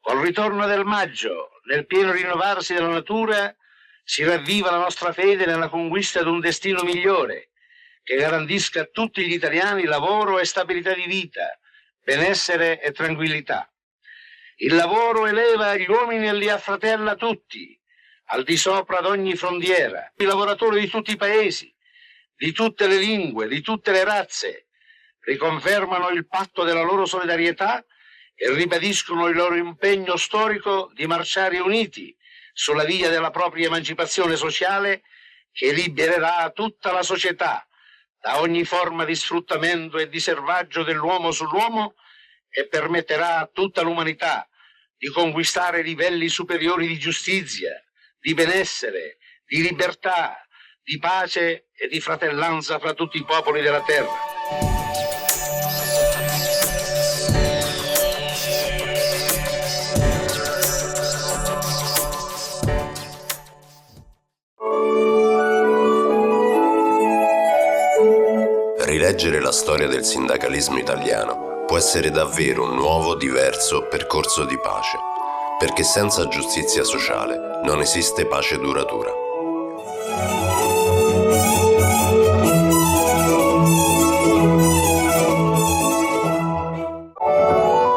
Col ritorno del maggio, nel pieno rinnovarsi della natura, si ravviva la nostra fede nella conquista di un destino migliore, che garantisca a tutti gli italiani lavoro e stabilità di vita, benessere e tranquillità. Il lavoro eleva gli uomini e li affratella tutti, al di sopra di ogni frontiera. I lavoratori di tutti i paesi, di tutte le lingue, di tutte le razze, riconfermano il patto della loro solidarietà e ribadiscono il loro impegno storico di marciare uniti sulla via della propria emancipazione sociale, che libererà tutta la società da ogni forma di sfruttamento e di servaggio dell'uomo sull'uomo e permetterà a tutta l'umanità di conquistare livelli superiori di giustizia, di benessere, di libertà, di pace e di fratellanza fra tutti i popoli della terra. Rileggere la storia del sindacalismo italiano può essere davvero un nuovo, diverso percorso di pace, perché senza giustizia sociale non esiste pace duratura.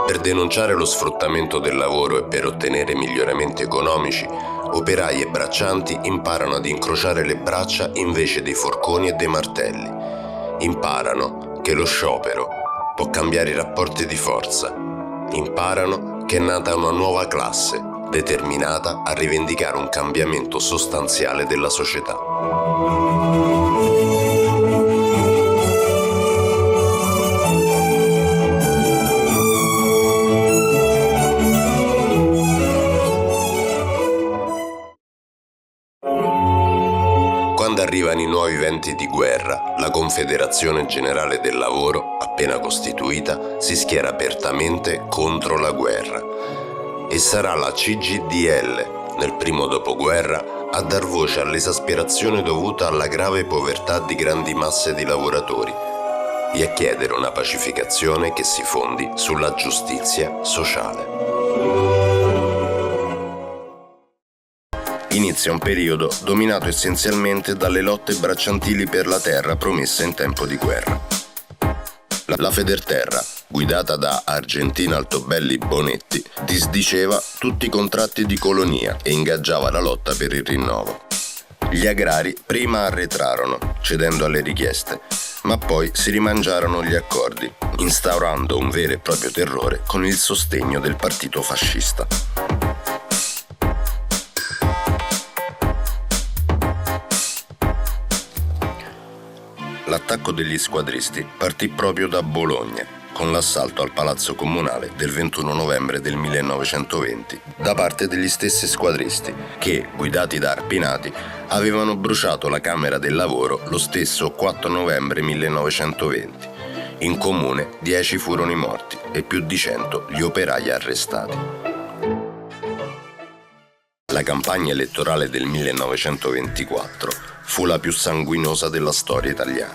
Per denunciare lo sfruttamento del lavoro e per ottenere miglioramenti economici, operai e braccianti imparano ad incrociare le braccia invece dei forconi e dei martelli. Imparano che lo sciopero può cambiare i rapporti di forza. Imparano che è nata una nuova classe, determinata a rivendicare un cambiamento sostanziale della società. Quando arrivano i nuovi venti di guerra, la Confederazione Generale del Lavoro, appena costituita, si schiera apertamente contro la guerra. E sarà la CGIL, nel primo dopoguerra, a dar voce all'esasperazione dovuta alla grave povertà di grandi masse di lavoratori e a chiedere una pacificazione che si fondi sulla giustizia sociale. Inizia un periodo dominato essenzialmente dalle lotte bracciantili per la terra promessa in tempo di guerra. La Federterra, guidata da Argentina Altobelli Bonetti, disdiceva tutti i contratti di colonia e ingaggiava la lotta per il rinnovo. Gli agrari prima arretrarono, cedendo alle richieste, ma poi si rimangiarono gli accordi, instaurando un vero e proprio terrore con il sostegno del partito fascista. L'attacco degli squadristi partì proprio da Bologna, con l'assalto al Palazzo Comunale del 21 novembre del 1920, da parte degli stessi squadristi che, guidati da Arpinati, avevano bruciato la Camera del Lavoro lo stesso 4 novembre 1920. In comune 10 furono i morti e più di 100 gli operai arrestati. La campagna elettorale del 1924 fu la più sanguinosa della storia italiana.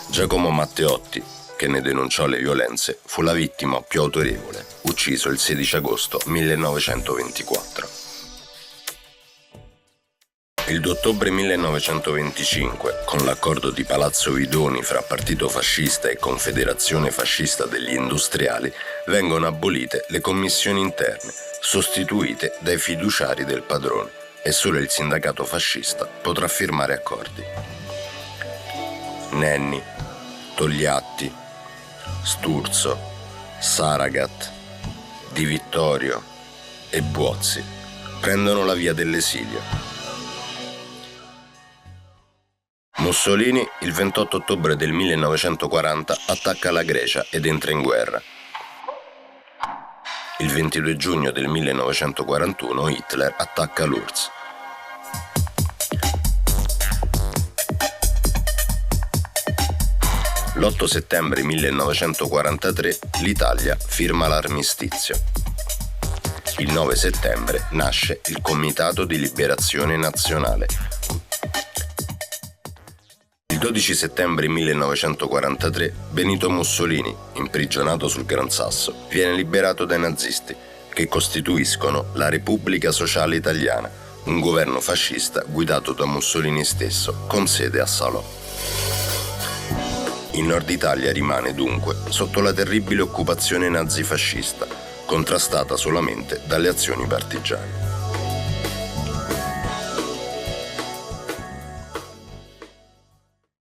Giacomo Matteotti, che ne denunciò le violenze, fu la vittima più autorevole, ucciso il 16 agosto 1924. Il 2 ottobre 1925, con l'accordo di Palazzo Vidoni fra Partito Fascista e Confederazione Fascista degli Industriali, vengono abolite le commissioni interne, sostituite dai fiduciari del padrone, e solo il sindacato fascista potrà firmare accordi. Nenni, Togliatti, Sturzo, Saragat, Di Vittorio e Buozzi prendono la via dell'esilio. Mussolini, il 28 ottobre del 1940, attacca la Grecia ed entra in guerra. Il 22 giugno del 1941 Hitler attacca l'URSS. L'8 settembre 1943 l'Italia firma l'armistizio. Il 9 settembre nasce il Comitato di Liberazione Nazionale. Il 12 settembre 1943 Benito Mussolini, imprigionato sul Gran Sasso, viene liberato dai nazisti che costituiscono la Repubblica Sociale Italiana, un governo fascista guidato da Mussolini stesso, con sede a Salò. Il Nord Italia rimane dunque sotto la terribile occupazione nazifascista, contrastata solamente dalle azioni partigiane.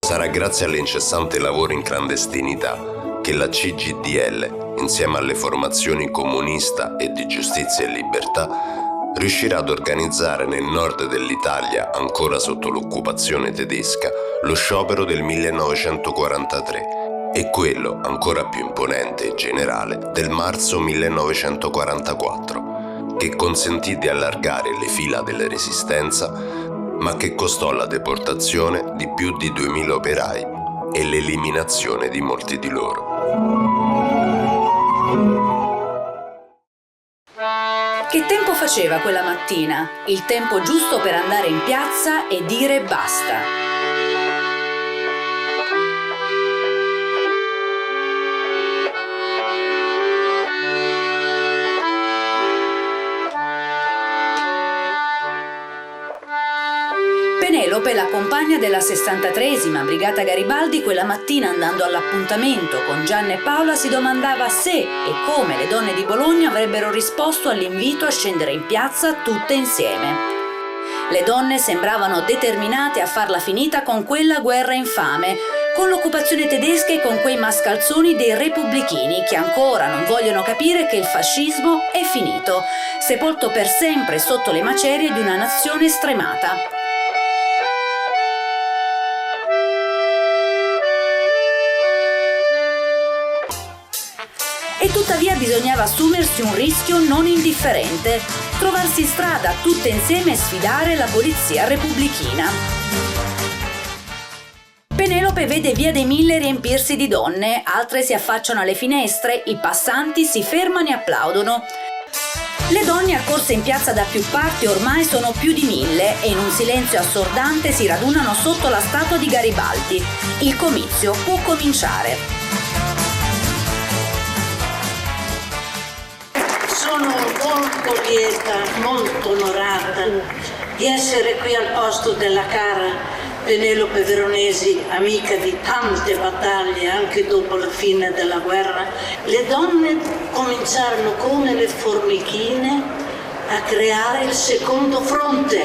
Sarà grazie all'incessante lavoro in clandestinità che la CGDL, insieme alle formazioni comunista e di giustizia e libertà, riuscirà ad organizzare nel nord dell'Italia, ancora sotto l'occupazione tedesca, lo sciopero del 1943 e quello, ancora più imponente e generale, del marzo 1944, che consentì di allargare le fila della resistenza, ma che costò la deportazione di più di 2000 operai e l'eliminazione di molti di loro. Che tempo faceva quella mattina? Il tempo giusto per andare in piazza e dire basta. Penelope, la compagna della 63esima Brigata Garibaldi, quella mattina andando all'appuntamento con Gianna e Paola si domandava se e come le donne di Bologna avrebbero risposto all'invito a scendere in piazza tutte insieme. Le donne sembravano determinate a farla finita con quella guerra infame, con l'occupazione tedesca e con quei mascalzoni dei repubblichini che ancora non vogliono capire che il fascismo è finito, sepolto per sempre sotto le macerie di una nazione stremata. E tuttavia bisognava assumersi un rischio non indifferente, trovarsi in strada tutte insieme e sfidare la polizia repubblichina. Penelope vede Via dei Mille riempirsi di donne, altre si affacciano alle finestre, i passanti si fermano e applaudono. Le donne accorse in piazza da più parti ormai sono più di 1000 e in un silenzio assordante si radunano sotto la statua di Garibaldi. Il comizio può cominciare. Sono molto lieta, molto onorata di essere qui al posto della cara Penelope Veronesi, amica di tante battaglie anche dopo la fine della guerra. Le donne cominciarono come le formichine a creare il secondo fronte,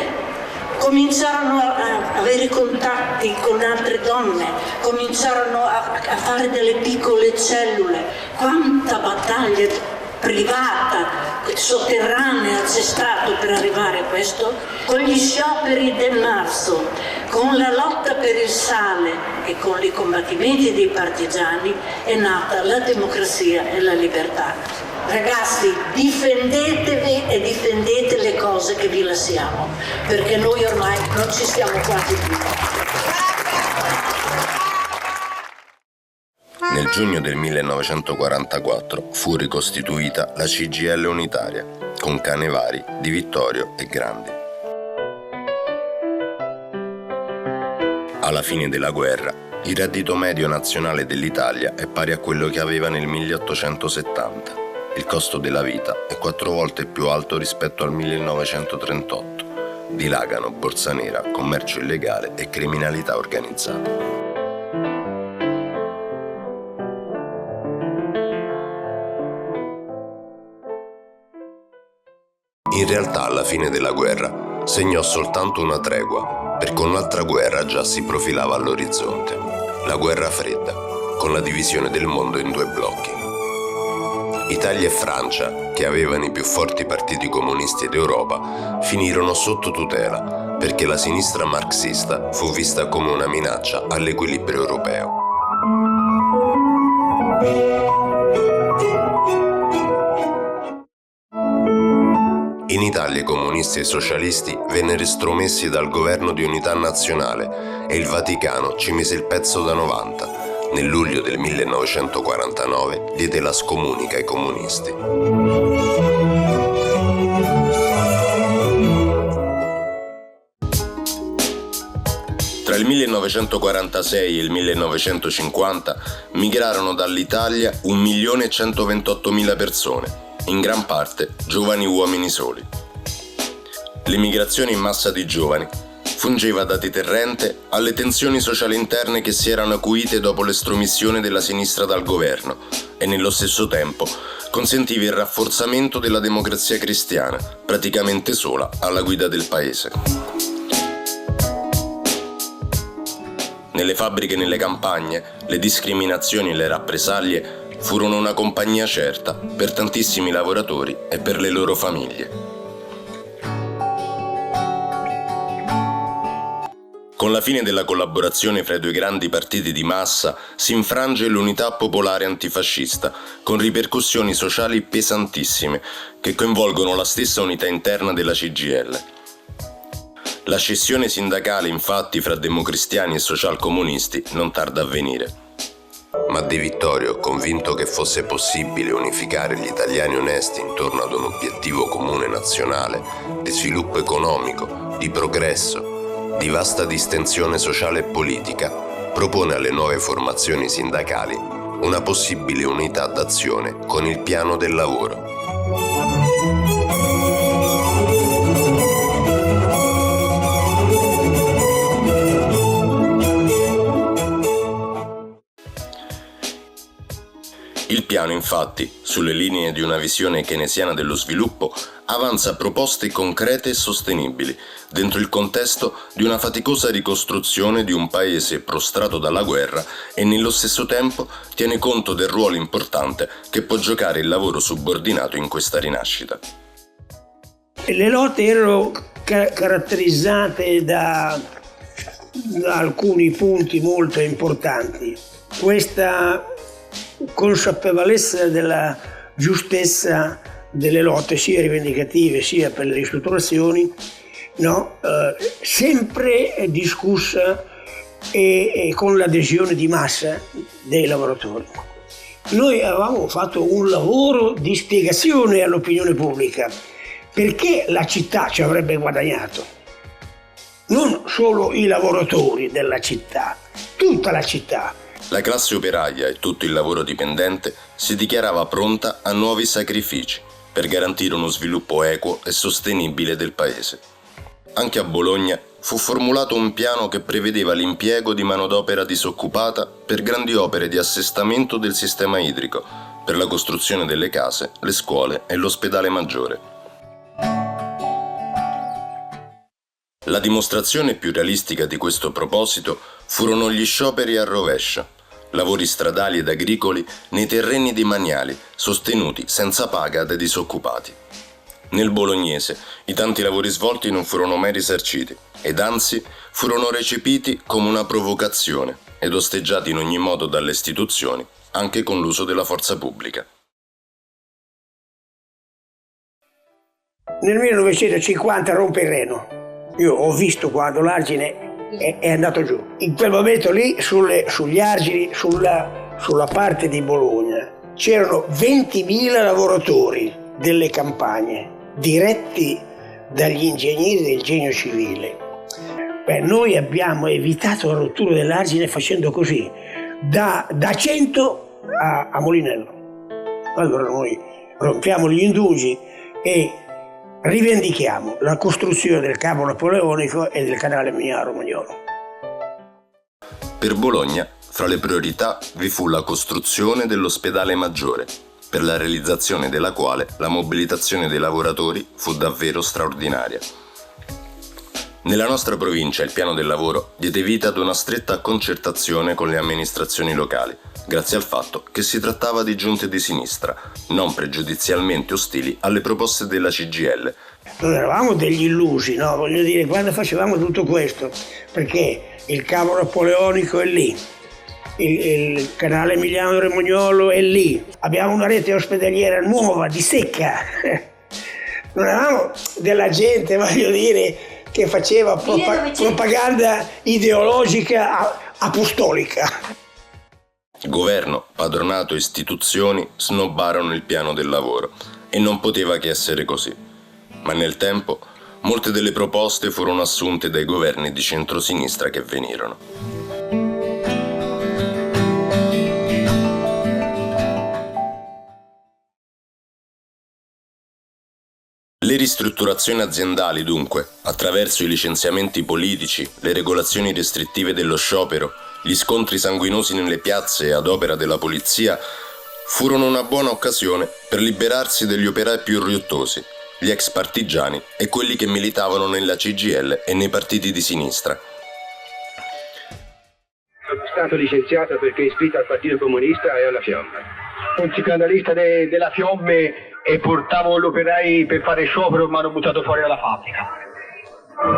cominciarono a avere contatti con altre donne, cominciarono a fare delle piccole cellule. Quanta battaglia privata, sotterranea c'è stato per arrivare a questo? Con gli scioperi del marzo, con la lotta per il sale e con i combattimenti dei partigiani è nata la democrazia e la libertà. Ragazzi, difendetevi e difendete le cose che vi lasciamo, perché noi ormai non ci stiamo quasi più. Nel giugno del 1944 fu ricostituita la CGIL unitaria, con Canevari, Di Vittorio e Grandi. Alla fine della guerra, il reddito medio nazionale dell'Italia è pari a quello che aveva nel 1870. Il costo della vita è 4 volte più alto rispetto al 1938. Dilagano borsa nera, commercio illegale e criminalità organizzata. In realtà, alla fine della guerra, segnò soltanto una tregua, perché un'altra guerra già si profilava all'orizzonte. La guerra fredda, con la divisione del mondo in 2 blocchi. Italia e Francia, che avevano i più forti partiti comunisti d'Europa, finirono sotto tutela, perché la sinistra marxista fu vista come una minaccia all'equilibrio europeo. In Italia i comunisti e i socialisti vennero estromessi dal governo di unità nazionale e il Vaticano ci mise il pezzo da 90. Nel luglio del 1949 diede la scomunica ai comunisti. Tra il 1946 e il 1950 migrarono dall'Italia 1.128.000 persone. in gran parte giovani uomini soli. L'emigrazione in massa di giovani fungeva da deterrente alle tensioni sociali interne che si erano acuite dopo l'estromissione della sinistra dal governo e nello stesso tempo consentiva il rafforzamento della democrazia cristiana, praticamente sola alla guida del paese. Nelle fabbriche e nelle campagne, le discriminazioni e le rappresaglie furono una compagnia certa per tantissimi lavoratori e per le loro famiglie. Con la fine della collaborazione fra i due grandi partiti di massa si infrange l'unità popolare antifascista, con ripercussioni sociali pesantissime che coinvolgono la stessa unità interna della CGIL. La scissione sindacale, infatti, fra democristiani e socialcomunisti non tarda a venire. Ma Di Vittorio, convinto che fosse possibile unificare gli italiani onesti intorno ad un obiettivo comune nazionale, di sviluppo economico, di progresso, di vasta distensione sociale e politica, propone alle nuove formazioni sindacali una possibile unità d'azione con il piano del lavoro. Il piano, infatti, sulle linee di una visione keynesiana dello sviluppo, avanza proposte concrete e sostenibili, dentro il contesto di una faticosa ricostruzione di un paese prostrato dalla guerra e nello stesso tempo tiene conto del ruolo importante che può giocare il lavoro subordinato in questa rinascita. Le lotte erano caratterizzate da alcuni punti molto importanti. Questa consapevolezza della giustezza delle lotte, sia rivendicative sia per le ristrutturazioni, sempre discussa e con l'adesione di massa dei lavoratori. Noi avevamo fatto un lavoro di spiegazione all'opinione pubblica perché la città ci avrebbe guadagnato, non solo i lavoratori della città, tutta la città. La classe operaia e tutto il lavoro dipendente si dichiarava pronta a nuovi sacrifici per garantire uno sviluppo equo e sostenibile del paese. Anche a Bologna fu formulato un piano che prevedeva l'impiego di manodopera disoccupata per grandi opere di assestamento del sistema idrico, per la costruzione delle case, le scuole e l'ospedale maggiore. La dimostrazione più realistica di questo proposito furono gli scioperi a rovescio, lavori stradali ed agricoli nei terreni demaniali, sostenuti senza paga dai disoccupati. Nel bolognese i tanti lavori svolti non furono mai risarciti ed anzi furono recepiti come una provocazione ed osteggiati in ogni modo dalle istituzioni, anche con l'uso della forza pubblica. Nel 1950 rompe il Reno. Io ho visto quando l'Argine è andato giù. In quel momento lì, sugli argini, sulla parte di Bologna, c'erano 20.000 lavoratori delle campagne, diretti dagli ingegneri del genio civile. Noi abbiamo evitato la rottura dell'argine facendo così, da Cento a Molinello. Allora noi rompiamo gli indugi e rivendichiamo la costruzione del cavo napoleonico e del canale Mignaro-Romagnolo. Per Bologna, fra le priorità, vi fu la costruzione dell'ospedale maggiore, per la realizzazione della quale la mobilitazione dei lavoratori fu davvero straordinaria. Nella nostra provincia il piano del lavoro diede vita ad una stretta concertazione con le amministrazioni locali, grazie al fatto che si trattava di giunte di sinistra, non pregiudizialmente ostili alle proposte della CGIL. Non eravamo degli illusi, no? Voglio dire, quando facevamo tutto questo, perché il cavo napoleonico è lì, il canale Emiliano-Romagnolo è lì, abbiamo una rete ospedaliera nuova, di secca. Non eravamo della gente, voglio dire, che faceva propaganda ideologica apostolica. Governo, padronato e istituzioni snobbarono il piano del lavoro e non poteva che essere così. Ma nel tempo molte delle proposte furono assunte dai governi di centrosinistra che venirono. Le ristrutturazioni aziendali, dunque, attraverso i licenziamenti politici, le regolazioni restrittive dello sciopero, gli scontri sanguinosi nelle piazze ad opera della polizia, furono una buona occasione per liberarsi degli operai più riottosi, gli ex partigiani e quelli che militavano nella CGIL e nei partiti di sinistra. Sono stato licenziato perché iscritto al Partito Comunista e alla Fiamma. Un psicanalista della Fiamme e portavo gli operai per fare sciopero, mi hanno buttato fuori dalla fabbrica.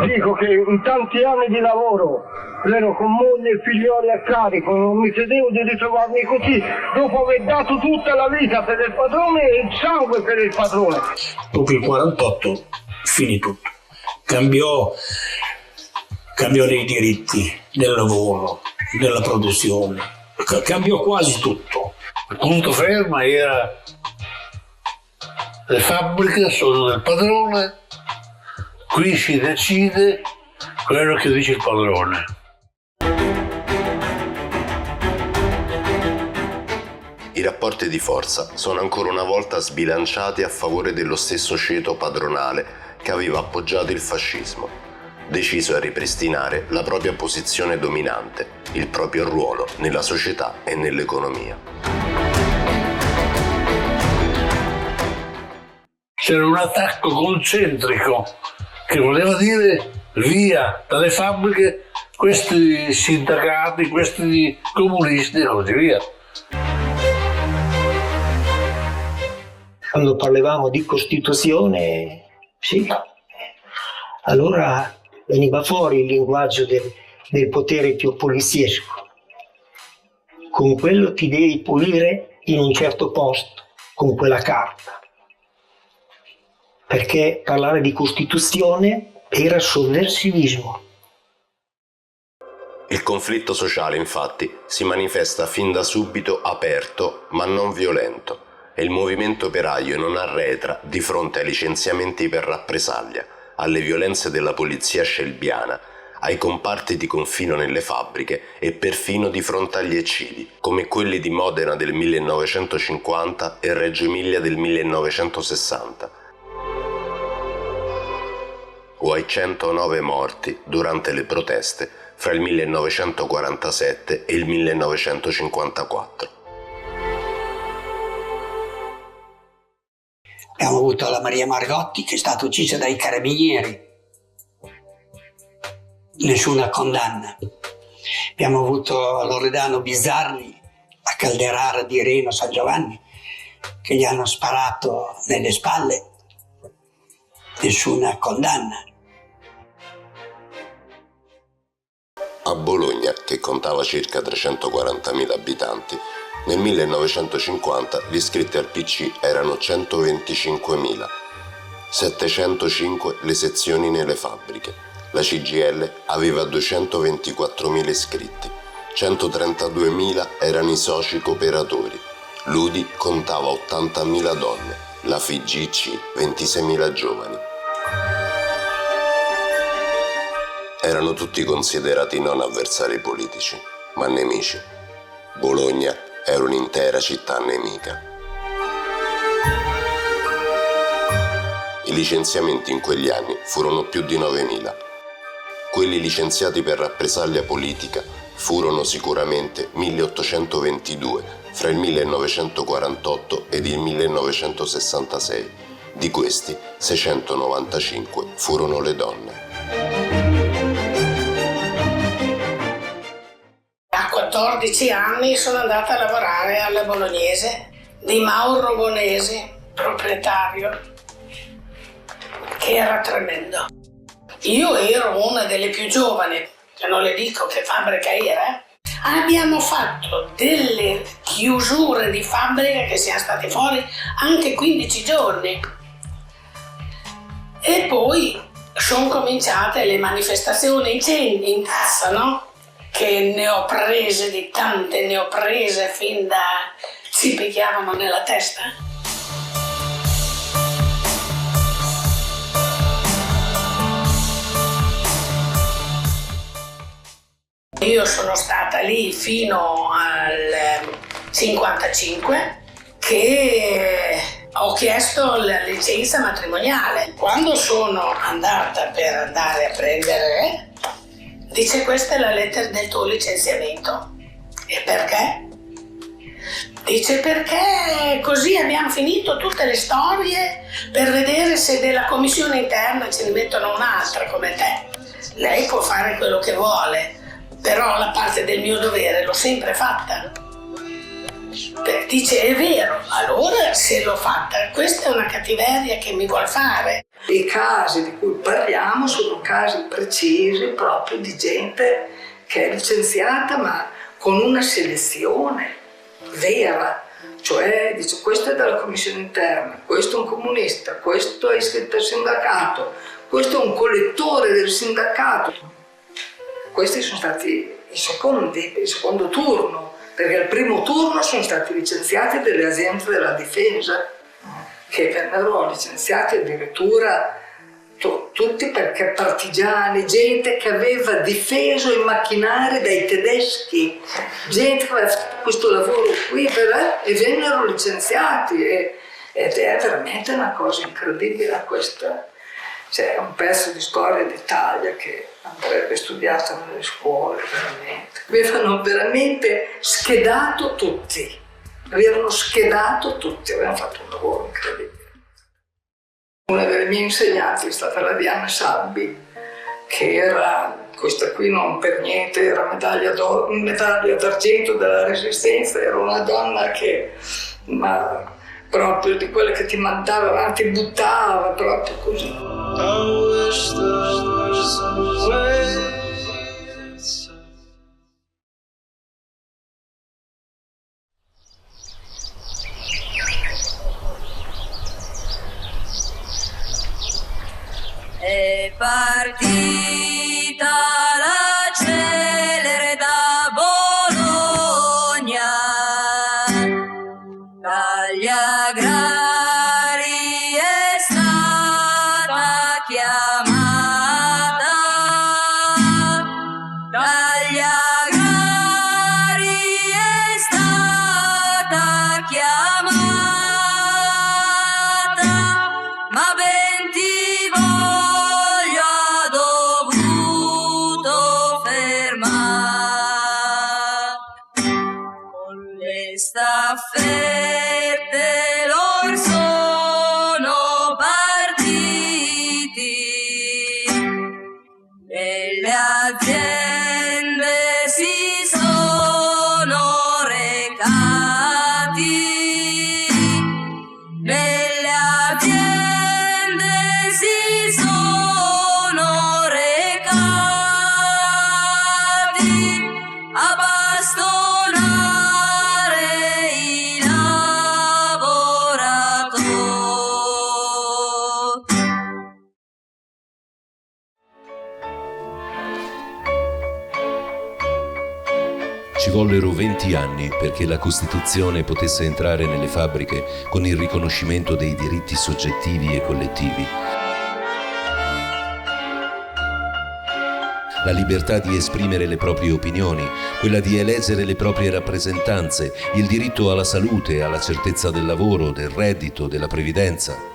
Dico che in tanti anni di lavoro ero con moglie e figlioli a carico, non mi credevo di ritrovarmi così, dopo aver dato tutta la vita per il padrone e il sangue per il padrone. Dopo il 48 finì tutto, cambiò dei diritti, del lavoro, della produzione, cambiò quasi tutto. Il punto fermo era: le fabbriche sono del padrone, qui si decide quello che dice il padrone. I rapporti di forza sono ancora una volta sbilanciati a favore dello stesso ceto padronale che aveva appoggiato il fascismo, deciso a ripristinare la propria posizione dominante, il proprio ruolo nella società e nell'economia. C'era un attacco concentrico che voleva dire via dalle fabbriche questi sindacati, questi comunisti e così via. Quando parlavamo di Costituzione, sì, allora veniva fuori il linguaggio del potere più poliziesco. Con quello ti devi pulire in un certo posto, con quella carta. Perché parlare di Costituzione era sovversivismo. Il conflitto sociale, infatti, si manifesta fin da subito aperto ma non violento e il movimento operaio non arretra di fronte ai licenziamenti per rappresaglia, alle violenze della polizia scelbiana, ai comparti di confino nelle fabbriche e perfino di fronte agli eccidi, come quelli di Modena del 1950 e Reggio Emilia del 1960, o ai 109 morti durante le proteste fra il 1947 e il 1954. Abbiamo avuto la Maria Margotti che è stata uccisa dai carabinieri, nessuna condanna. Abbiamo avuto Loredano Bizzarri a Calderara di Reno, San Giovanni, che gli hanno sparato nelle spalle, nessuna condanna. A Bologna, che contava circa 340.000 abitanti, nel 1950 gli iscritti al PC erano 125.000, 705 le sezioni nelle fabbriche, la CGIL aveva 224.000 iscritti, 132.000 erano i soci cooperatori, l'UDI contava 80.000 donne, la FIGC 26.000 giovani. Erano tutti considerati non avversari politici, ma nemici. Bologna era un'intera città nemica. I licenziamenti in quegli anni furono più di 9.000. Quelli licenziati per rappresaglia politica furono sicuramente 1.822 fra il 1948 ed il 1966. Di questi 695 furono le donne. A 14 anni sono andata a lavorare alla Bolognese di Mauro Bonesi, proprietario, che era tremendo. Io ero una delle più giovani, che non le dico che fabbrica era. Abbiamo fatto delle chiusure di fabbrica che siamo stati fuori anche 15 giorni. E poi sono cominciate le manifestazioni in cassa, no? Che ne ho prese di tante, ne ho prese fin da... si picchiavano nella testa. Io sono stata lì fino al 55, che ho chiesto la licenza matrimoniale. Quando sono andata per andare a prendere, dice questa è la lettera del tuo licenziamento. E perché? Dice perché così abbiamo finito tutte le storie per vedere se della commissione interna ce ne mettono un'altra come te. Lei può fare quello che vuole, però la parte del mio dovere l'ho sempre fatta. Dice è vero, allora se l'ho fatta, questa è una cattiveria che mi vuol fare. I casi di cui parliamo sono casi precisi proprio di gente che è licenziata ma con una selezione vera, cioè dice questo è dalla commissione interna, questo è un comunista, questo è iscritto al sindacato, questo è un collettore del sindacato. Questi sono stati il secondo turno, perché al primo turno sono stati licenziati delle aziende della difesa, che vennero licenziati addirittura tutti perché partigiani, gente che aveva difeso i macchinari dai tedeschi, gente che aveva fatto questo lavoro qui e vennero licenziati ed è veramente una cosa incredibile questa. C'è un pezzo di storia d'Italia che andrebbe studiato nelle scuole, veramente. Avevano veramente schedato tutti, avevano fatto un lavoro incredibile. Una delle mie insegnanti è stata la Diana Sabbi, che era, questa qui non per niente, era medaglia d'argento della Resistenza, era una donna che, ma proprio di quelle che ti mandava avanti, buttava proprio così. È partita la celere da Bologna, dagli agrari è stata chiamata, dagli agrari è stata chiamata, ma ben ti voglio ha dovuto fermare con le staffette lor sono partiti e le aziende si sono recati, nelle aziende si sono recati a bastonare i lavoratori. Ci vollero 20 anni perché la Costituzione potesse entrare nelle fabbriche con il riconoscimento dei diritti soggettivi e collettivi. La libertà di esprimere le proprie opinioni, quella di eleggere le proprie rappresentanze, il diritto alla salute, alla certezza del lavoro, del reddito, della previdenza.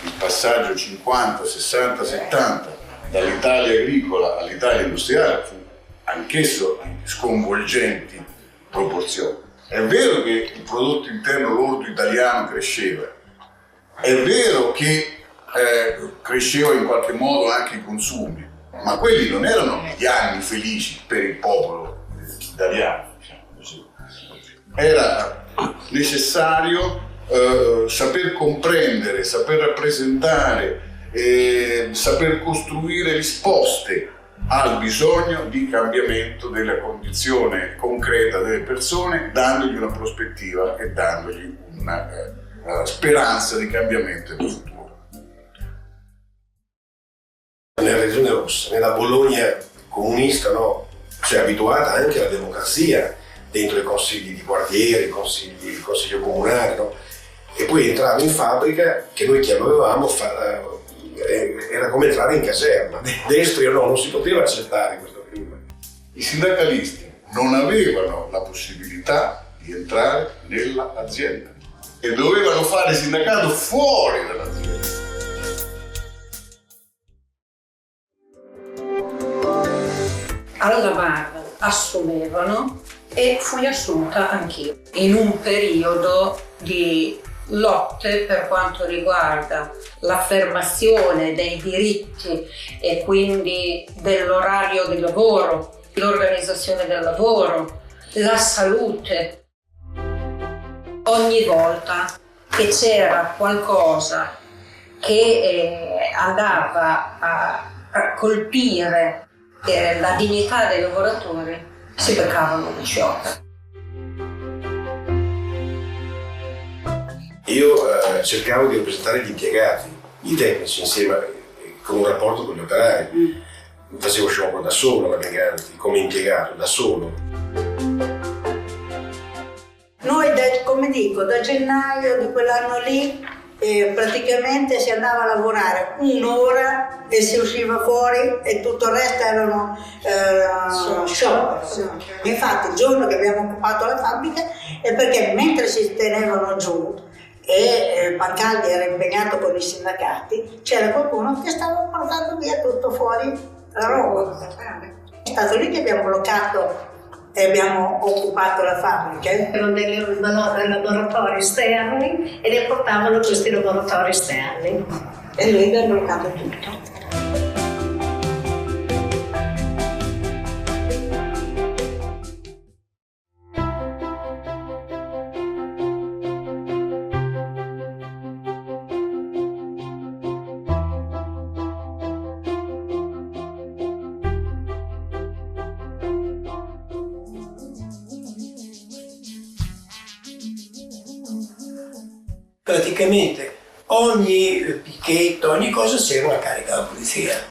Il passaggio 50, 60, 70 dall'Italia agricola all'Italia industriale fu anch'esso di sconvolgenti proporzioni. È vero che il prodotto interno lordo italiano cresceva, è vero che cresceva in qualche modo anche i consumi, ma quelli non erano gli anni felici per il popolo italiano, diciamo così. Era necessario saper comprendere, saper rappresentare, saper costruire risposte al bisogno di cambiamento della condizione concreta delle persone, dandogli una prospettiva e dandogli una speranza di cambiamento nel futuro. Nella regione rossa, nella Bologna comunista, no? Cioè abituata anche alla democrazia dentro i consigli di quartiere, il consiglio comunale, no? E poi entrava in fabbrica, che noi chiamavamo era come entrare in caserma, destri o no, non si poteva accettare questo clima. I sindacalisti non avevano la possibilità di entrare nell'azienda e dovevano fare sindacato fuori dall'azienda. Alla VAR assumevano e fui assunta anch'io in un periodo di lotte per quanto riguarda l'affermazione dei diritti e quindi dell'orario di lavoro, l'organizzazione del lavoro, la salute. Ogni volta che c'era qualcosa che andava a colpire la dignità dei lavoratori, si beccavano di sciopero. Io cercavo di rappresentare gli impiegati, i tecnici, insieme con un rapporto con gli operai. Facevo sciopero da solo, come impiegato, da solo. Noi, come dico, da gennaio di quell'anno lì praticamente si andava a lavorare un'ora e si usciva fuori e tutto il resto erano sciopero. Infatti il giorno che abbiamo occupato la fabbrica è perché mentre si tenevano giù e Pancaldi era impegnato con i sindacati, c'era qualcuno che stava portando via tutto fuori la roba. È stato lì che abbiamo bloccato e abbiamo occupato la fabbrica. Erano dei laboratori esterni e le portavano questi laboratori esterni. E lui aveva bloccato tutto. Praticamente ogni picchetto, ogni cosa c'era una carica della polizia.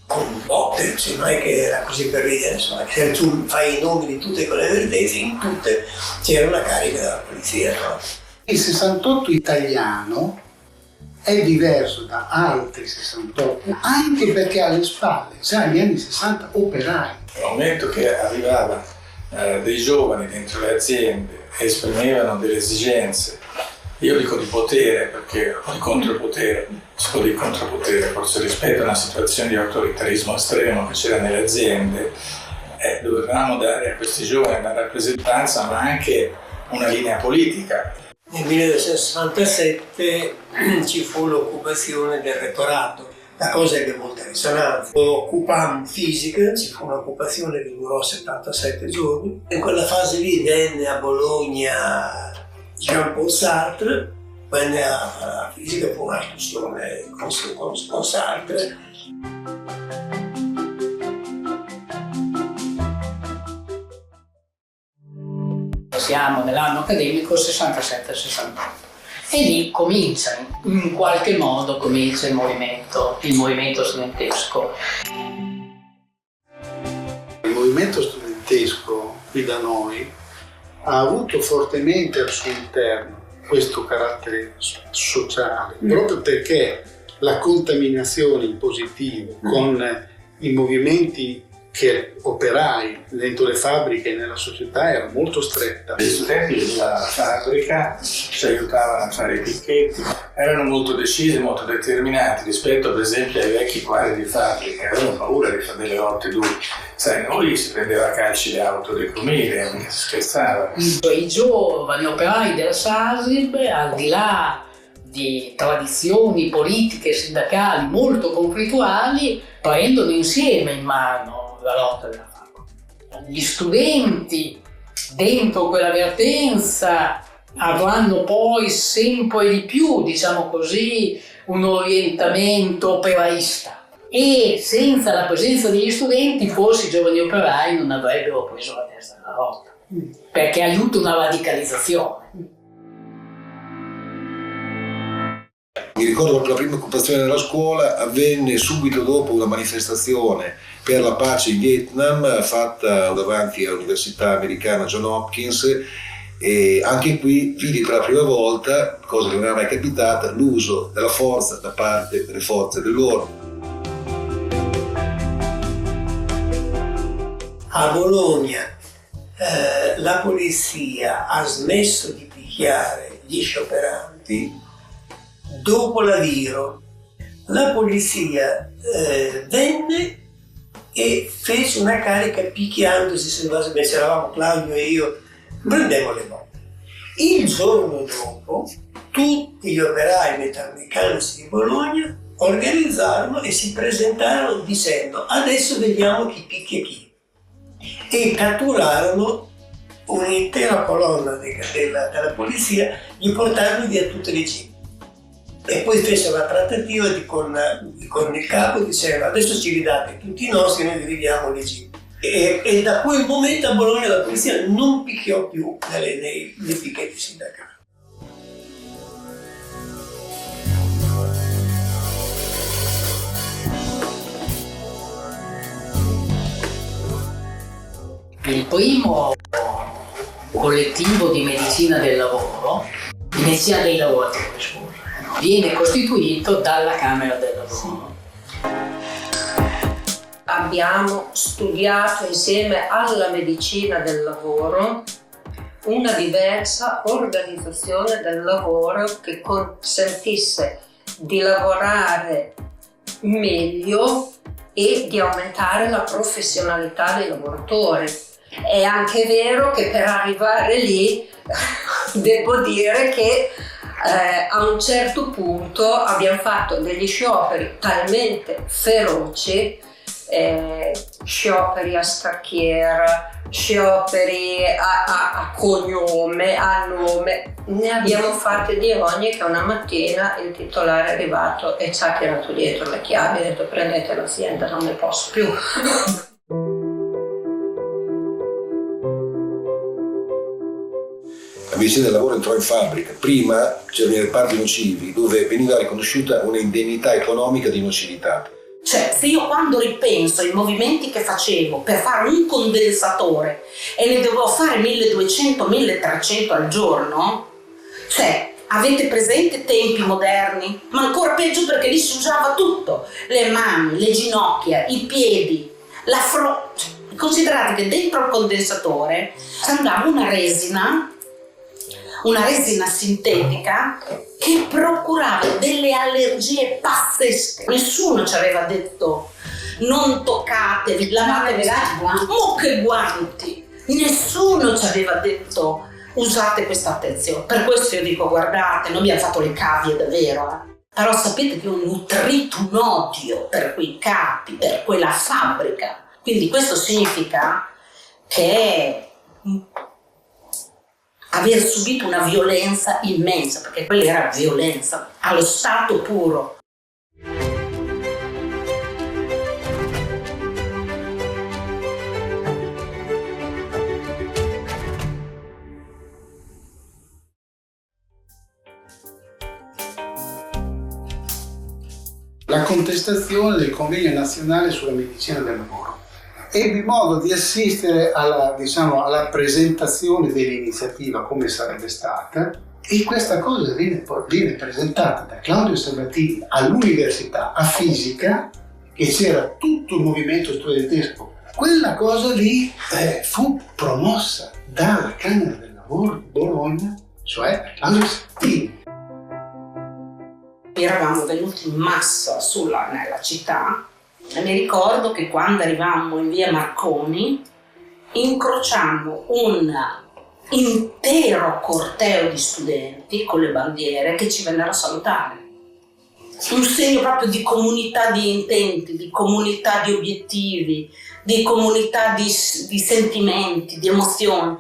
Con botte, non è che era così per ridere, insomma, se tu fai i nomi di tutte quelle verdesi, in tutte c'era una carica della polizia. No? Il 68 italiano è diverso da altri 68, anche perché alle spalle, sai, negli anni 60 operai. Nel momento che arrivavano dei giovani dentro le aziende e esprimevano delle esigenze, io dico di potere perché o di contropotere, si può dire contropotere, forse rispetto a una situazione di autoritarismo estremo che c'era nelle aziende, dovevamo dare a questi giovani una rappresentanza ma anche una linea politica. Nel 1967 ci fu l'occupazione del rettorato, la cosa ebbe molta risonanza. Occupammo fisica, ci fu un'occupazione che durò 77 giorni. In quella fase lì venne a Bologna Jean-Paul Sartre, venne a fisica, fu una discussione con Sartre. Siamo nell'anno accademico 67-68 e lì comincia, in qualche modo comincia il movimento studentesco. Il movimento studentesco qui da noi ha avuto fortemente al suo interno questo carattere sociale, proprio perché la contaminazione in positivo con i movimenti che operai dentro le fabbriche e nella società era molto stretta. Gli studenti della fabbrica ci aiutavano a fare i picchetti, erano molto decisi, molto determinati rispetto per esempio ai vecchi quadri di fabbrica, avevano paura di fare delle lotte dure. Sai, noi si prendeva a calci le auto dei cromiri, mica si scherzava. I giovani operai del SASIB, al di là di tradizioni politiche e sindacali molto conflittuali, prendono insieme in mano la lotta della fabbrica. Gli studenti dentro quella vertenza avranno poi sempre di più, diciamo così, un orientamento operaista e senza la presenza degli studenti forse i giovani operai non avrebbero preso la testa della lotta, perché aiuta una radicalizzazione. Mi ricordo che la prima occupazione della scuola avvenne subito dopo una manifestazione per la pace in Vietnam fatta davanti all'università americana John Hopkins E anche qui vidi per la prima volta, cosa che non era mai capitata, l'uso della forza da parte delle forze dell'ordine. A Bologna la polizia ha smesso di picchiare gli scioperanti. Dopo la Viro la polizia venne e fece una carica picchiandosi, se eravamo Claudio e io, prendemmo le bombe. Il giorno dopo tutti gli operai metalmeccanici di Bologna organizzarono e si presentarono dicendo: adesso vediamo chi picchia chi. E catturarono un'intera colonna della polizia, gli portarono via tutte le jeep. E poi fece una trattativa con il capo, diceva: adesso ci ridate tutti i nostri e noi vi ridiamo le jeep. E da quel momento a Bologna la polizia non picchiò più nei picchetti sindacali. Il primo collettivo di medicina del lavoro, di medicina dei lavoratori, viene costituito dalla Camera del Lavoro. Abbiamo studiato insieme alla medicina del lavoro una diversa organizzazione del lavoro che consentisse di lavorare meglio e di aumentare la professionalità dei lavoratori. È anche vero che per arrivare lì devo dire che a un certo punto abbiamo fatto degli scioperi talmente feroci, scioperi a scacchiera, scioperi a cognome, a nome, ne abbiamo fatte di ogni, che una mattina il titolare è arrivato e ci ha tirato dietro le chiavi e ha detto: prendete l'azienda, non ne posso più. La medicina del lavoro entrò in fabbrica. Prima c'erano i reparti nocivi dove veniva riconosciuta un'indennità economica di nocività. Cioè, se io quando ripenso ai movimenti che facevo per fare un condensatore e ne dovevo fare 1200-1300 al giorno, cioè, avete presente tempi moderni? Ma ancora peggio, perché lì si usava tutto: le mani, le ginocchia, i piedi, la fronte. Considerate che dentro il condensatore andava una resina sintetica che procurava delle allergie pazzesche. Nessuno ci aveva detto: non toccatevi, lavatevi le mani, oh che guanti! Nessuno ci aveva detto: usate questa attenzione. Per questo io dico: guardate, noi abbiamo fatto le cavie davvero, però sapete che ho nutrito un odio per quei capi, per quella fabbrica. Quindi questo significa che aver subito una violenza immensa, perché quella era violenza allo stato puro. La contestazione del Convegno Nazionale sulla Medicina del Lavoro. Ebbi modo di assistere alla presentazione dell'iniziativa come sarebbe stata, e questa cosa viene presentata da Claudio Sabatini all'università a fisica, che c'era tutto il movimento studentesco. Quella cosa lì fu promossa dalla Camera del Lavoro di Bologna, cioè Claudio Sabatini. Eravamo venuti in massa nella città. E mi ricordo che quando arrivammo in via Marconi incrociammo un intero corteo di studenti con le bandiere che ci vennero a salutare. Un segno proprio di comunità di intenti, di comunità di obiettivi, di comunità di sentimenti, di emozioni.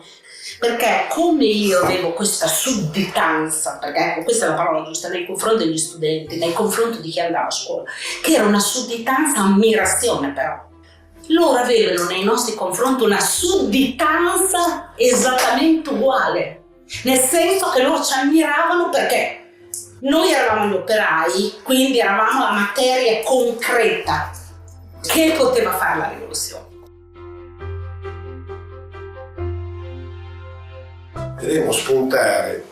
Perché come io avevo questa sudditanza, perché ecco, questa è la parola giusta, nei confronti degli studenti, nei confronti di chi andava a scuola, che era una sudditanza, ammirazione però. Loro avevano nei nostri confronti una sudditanza esattamente uguale, nel senso che loro ci ammiravano perché noi eravamo gli operai, quindi eravamo la materia concreta che poteva fare la rivoluzione. vedremo spuntare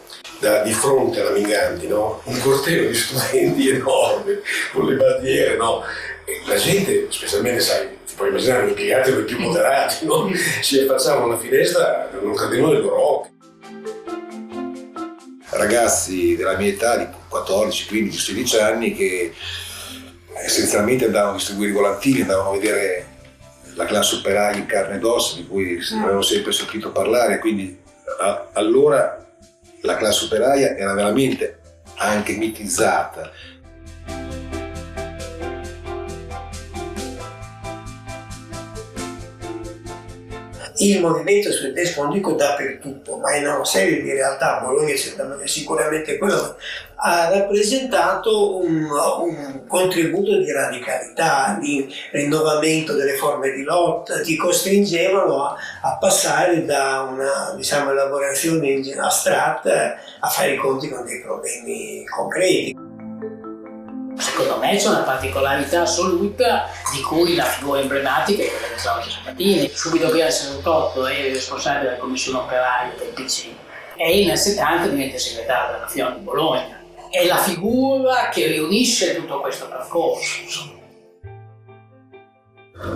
di fronte alla Mingandi, no? Un corteo di studenti enorme con le bandiere, no? E la gente, specialmente, sai, ti puoi immaginare, gli impiegati erano i più moderati, no? Si affacciavano alla finestra, non cadevano le loro occhi. Ragazzi della mia età, di 14, 15, 16 anni, che essenzialmente andavano a distribuire i volantini, andavano a vedere la classe operaia in carne ed ossa, di cui avevano sempre sentito parlare, quindi allora la classe operaia era veramente anche mitizzata. Il movimento studentesco, non dico dappertutto, ma in una serie di realtà, Bologna è sicuramente quello, ha rappresentato un contributo di radicalità, di rinnovamento delle forme di lotta, ti costringevano a passare da una, diciamo, elaborazione astratta a fare i conti con dei problemi concreti. Secondo me c'è una particolarità assoluta di cui la figura emblematica è quella di Claudio Sabatini. Subito prima del 68 è responsabile della commissione operaia del PC e nel 70 diventa segretario della FIOM di Bologna. È la figura che riunisce tutto questo percorso.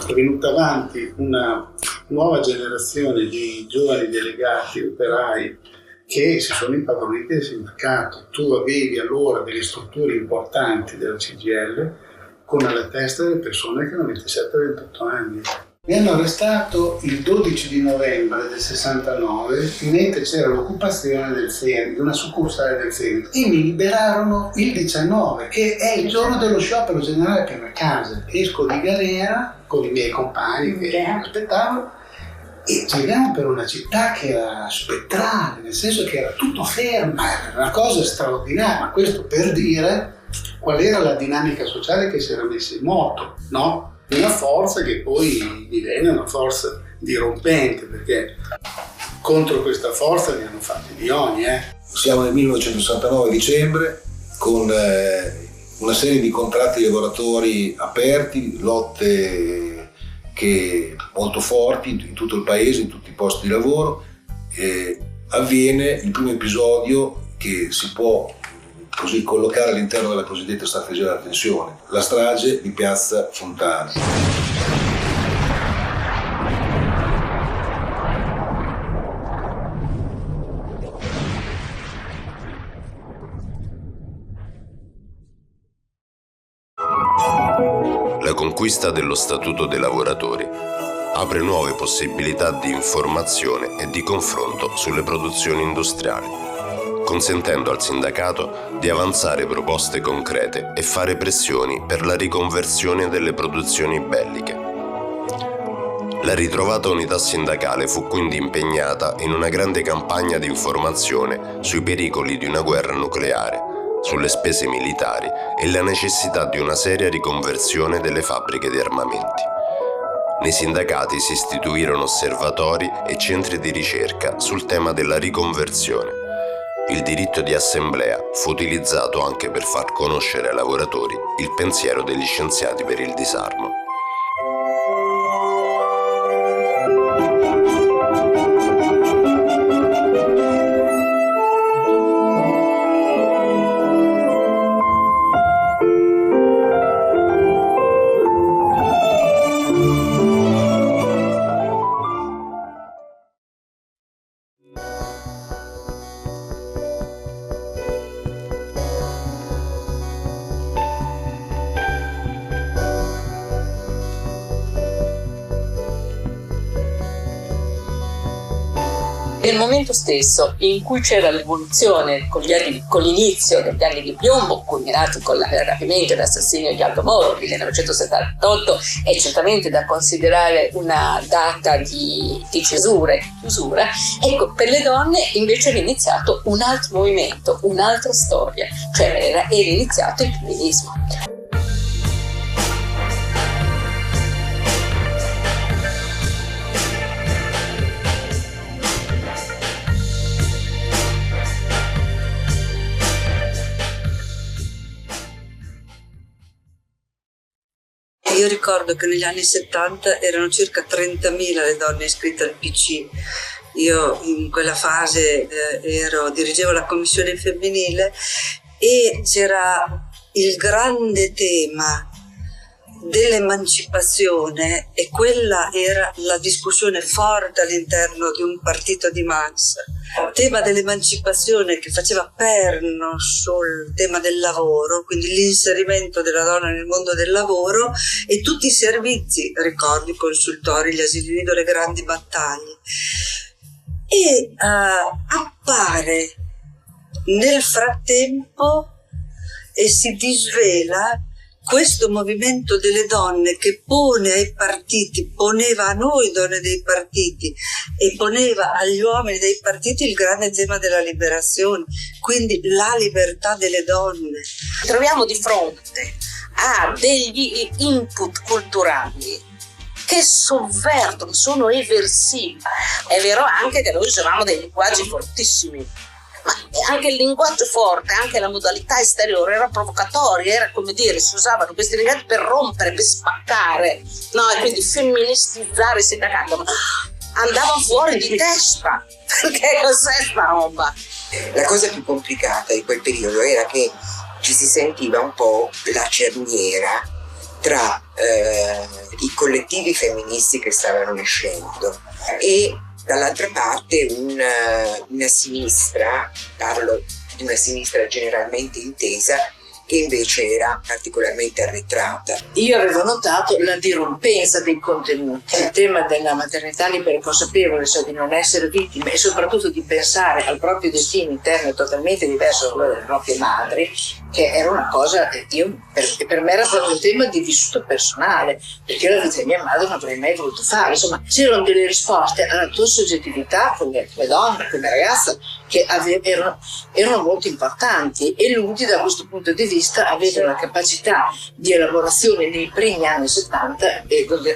È venuta avanti una nuova generazione di giovani delegati operai che si sono impadroniti del sindacato. Tu avevi allora delle strutture importanti della CGIL con alla testa delle persone che hanno 27-28 anni. Mi hanno arrestato il 12 di novembre del 69, mentre c'era l'occupazione del Fenix, di una succursale del Fenix, e mi liberarono il 19, che è il giorno dello sciopero generale per le case. Esco di galera con i miei compagni che aspettavano, e giriamo per una città che era spettrale, nel senso che era tutto fermo, era una cosa straordinaria, ma questo per dire qual era la dinamica sociale che si era messa in moto, no? Una forza che poi divenne una forza dirompente, perché contro questa forza ne hanno fatti di ogni. Siamo nel 1969 dicembre, con una serie di contratti lavoratori aperti, lotte molto forti in tutto il paese, in tutti i posti di lavoro. Avviene il primo episodio che si può così collocare all'interno della cosiddetta strategia della tensione, la strage di Piazza Fontana. La conquista dello Statuto dei lavoratori apre nuove possibilità di informazione e di confronto sulle produzioni industriali, consentendo al sindacato di avanzare proposte concrete e fare pressioni per la riconversione delle produzioni belliche. La ritrovata unità sindacale fu quindi impegnata in una grande campagna di informazione sui pericoli di una guerra nucleare, sulle spese militari e la necessità di una seria riconversione delle fabbriche di armamenti. Nei sindacati si istituirono osservatori e centri di ricerca sul tema della riconversione. Il diritto di assemblea fu utilizzato anche per far conoscere ai lavoratori il pensiero degli scienziati per il disarmo. Nel momento stesso in cui c'era l'evoluzione con l'inizio degli anni di piombo, culminato con il rapimento e l'assassinio di Aldo Moro, 1978, è certamente da considerare una data di chiusura. Ecco, per le donne invece era iniziato un altro movimento, un'altra storia, cioè era iniziato il femminismo. Io ricordo che negli anni 70 erano circa 30.000 le donne iscritte al PC. io in quella fase dirigevo la commissione femminile e c'era il grande tema dell'emancipazione, e quella era la discussione forte all'interno di un partito di massa. Il tema dell'emancipazione che faceva perno sul tema del lavoro, quindi l'inserimento della donna nel mondo del lavoro e tutti i servizi, ricordo, i consultori, gli asili nido, le grandi battaglie. E appare nel frattempo e si disvela questo movimento delle donne che pone ai partiti, poneva a noi donne dei partiti e poneva agli uomini dei partiti il grande tema della liberazione, quindi la libertà delle donne. Troviamo di fronte a degli input culturali che sovvertono, sono eversivi. È vero anche che noi usavamo dei linguaggi fortissimi, ma anche il linguaggio forte, anche la modalità esteriore era provocatoria, era come dire, si usavano questi linguaggi per rompere, per spaccare, no? E quindi femministizzare il sindacato. Andava fuori di testa, perché cos'è sta roba? La cosa più complicata di quel periodo era che ci si sentiva un po' la cerniera tra i collettivi femministi che stavano nascendo e dall'altra parte una sinistra, parlo di una sinistra generalmente intesa, che invece era particolarmente arretrata. Io avevo notato la dirompenza dei contenuti. Il tema della maternità libera e consapevole, cioè di non essere vittime e soprattutto di pensare al proprio destino interno totalmente diverso da quello delle proprie madri, che era una cosa, per me era proprio un tema di vissuto personale, perché la vita di mia madre non avrei mai voluto fare. Insomma, c'erano delle risposte alla tua soggettività come donna, come ragazza, che erano molto importanti, e Ludi da questo punto di vista aveva una capacità di elaborazione nei primi anni 70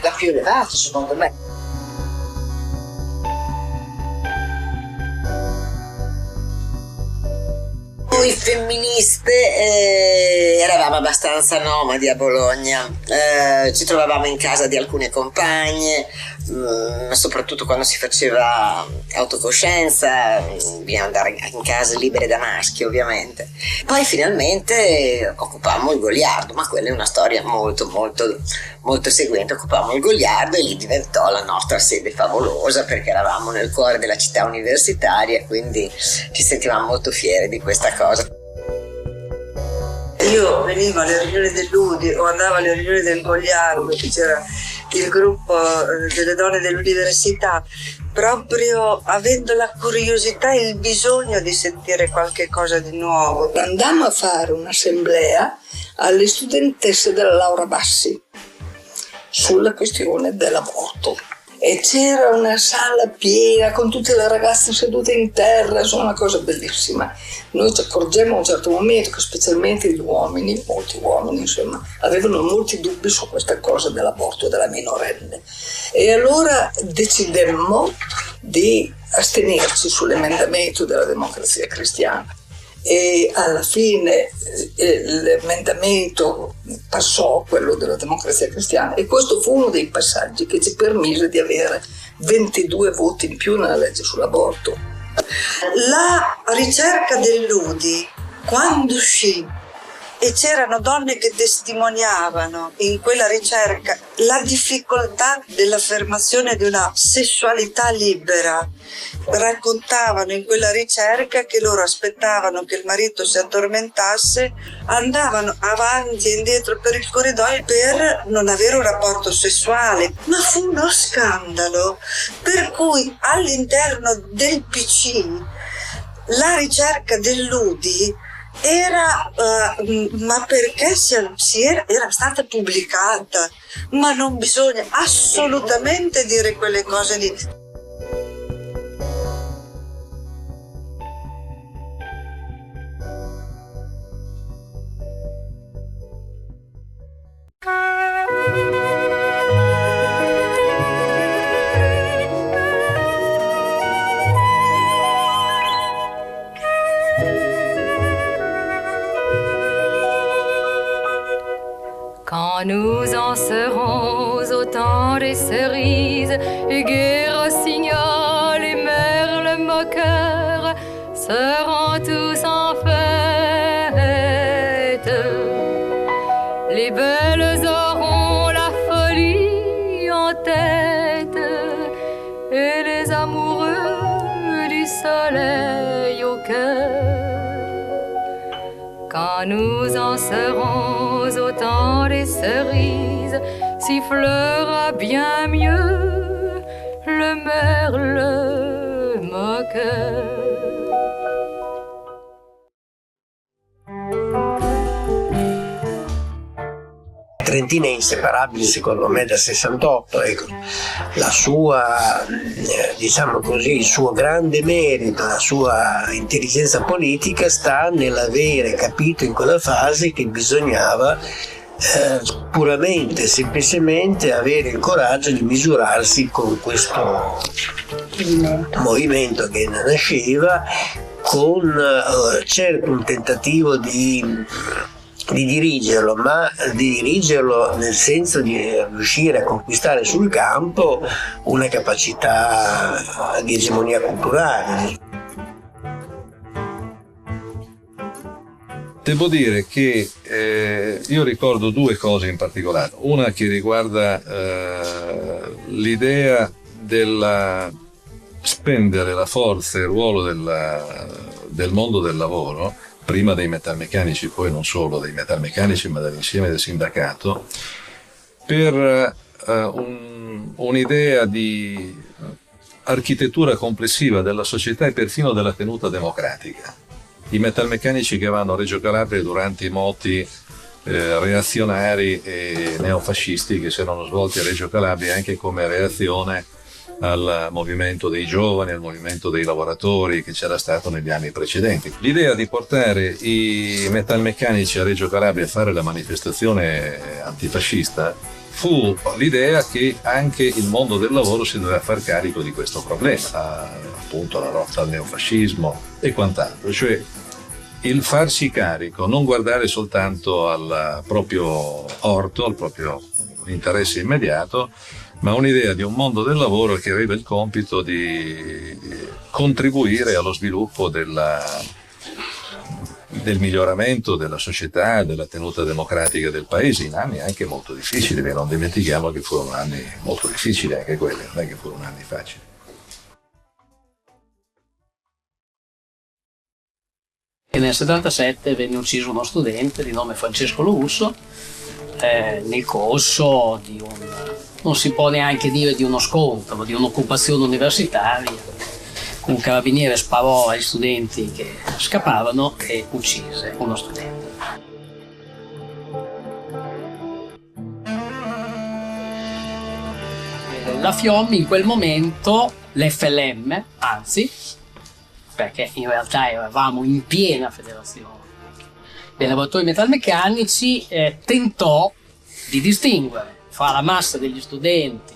la più elevata, secondo me. Noi femministe eravamo abbastanza nomadi a Bologna, ci trovavamo in casa di alcune compagne, soprattutto quando si faceva autocoscienza, bisognava andare in case libere da maschi ovviamente. Poi finalmente occupammo il Goliardo, ma quella è una storia molto molto molto seguente. Occupammo il Goliardo e lì diventò la nostra sede favolosa, perché eravamo nel cuore della città universitaria, quindi ci sentivamo molto fieri di questa cosa. Io venivo alle riunioni dell'Udi o andavo alle riunioni del Goliardo, che c'era il gruppo delle donne dell'università, proprio avendo la curiosità e il bisogno di sentire qualche cosa di nuovo. Andammo a fare un'assemblea alle studentesse della Laura Bassi sulla questione dell'aborto. E c'era una sala piena con tutte le ragazze sedute in terra, insomma una cosa bellissima. Noi ci accorgemmo a un certo momento che specialmente gli uomini, molti uomini insomma, avevano molti dubbi su questa cosa dell'aborto della minorenne. E allora decidemmo di astenerci sull'emendamento della Democrazia Cristiana. E alla fine l'emendamento passò, quello della Democrazia Cristiana, e questo fu uno dei passaggi che ci permise di avere 22 voti in più nella legge sull'aborto. La ricerca dell'Udi, quando uscì e c'erano donne che testimoniavano in quella ricerca la difficoltà dell'affermazione di una sessualità libera, raccontavano in quella ricerca che loro aspettavano che il marito si addormentasse, andavano avanti e indietro per il corridoio per non avere un rapporto sessuale. Ma fu uno scandalo, per cui all'interno del PC la ricerca dell'Udi era ma perché era stata pubblicata, ma non bisogna assolutamente dire quelle cose lì. Quand nous en serons au temps des cerises, et gai rossignol et mer seront tous en fête. Les belles auront la folie en tête et les amoureux du soleil au cœur. Quand nous en serons au temps des cerises, sifflera bien mieux le merle moqueur. Trentina è inseparabile secondo me da 68, ecco. La sua, diciamo così, il suo grande merito, la sua intelligenza politica sta nell'avere capito in quella fase che bisognava puramente, semplicemente avere il coraggio di misurarsi con questo movimento che nasceva, con certo un tentativo di dirigerlo, ma di dirigerlo nel senso di riuscire a conquistare sul campo una capacità di egemonia culturale. Devo dire che io ricordo due cose in particolare. Una che riguarda l'idea della spendere la forza e il ruolo del mondo del lavoro, prima dei metalmeccanici, poi non solo dei metalmeccanici, ma dell'insieme del sindacato, per un'idea di architettura complessiva della società e perfino della tenuta democratica. I metalmeccanici che vanno a Reggio Calabria durante i moti reazionari e neofascisti che si erano svolti a Reggio Calabria anche come reazione al movimento dei giovani, al movimento dei lavoratori che c'era stato negli anni precedenti. L'idea di portare i metalmeccanici a Reggio Calabria a fare la manifestazione antifascista fu l'idea che anche il mondo del lavoro si doveva far carico di questo problema, appunto la lotta al neofascismo e quant'altro, cioè il farsi carico, non guardare soltanto al proprio orto, al proprio interesse immediato, ma un'idea di un mondo del lavoro che aveva il compito di contribuire allo sviluppo del miglioramento della società, della tenuta democratica del paese in anni anche molto difficili, perché non dimentichiamo che furono anni molto difficili anche quelli, non è che furono anni facili. E nel 77 venne ucciso uno studente di nome Francesco Lorusso nel corso di non si può neanche dire di uno scontro, di un'occupazione universitaria. Un carabiniere sparò agli studenti che scappavano e uccise uno studente. La FIOM in quel momento, l'FLM, anzi, perché in realtà eravamo in piena federazione dei lavoratori metalmeccanici, tentò di distinguere fra la massa degli studenti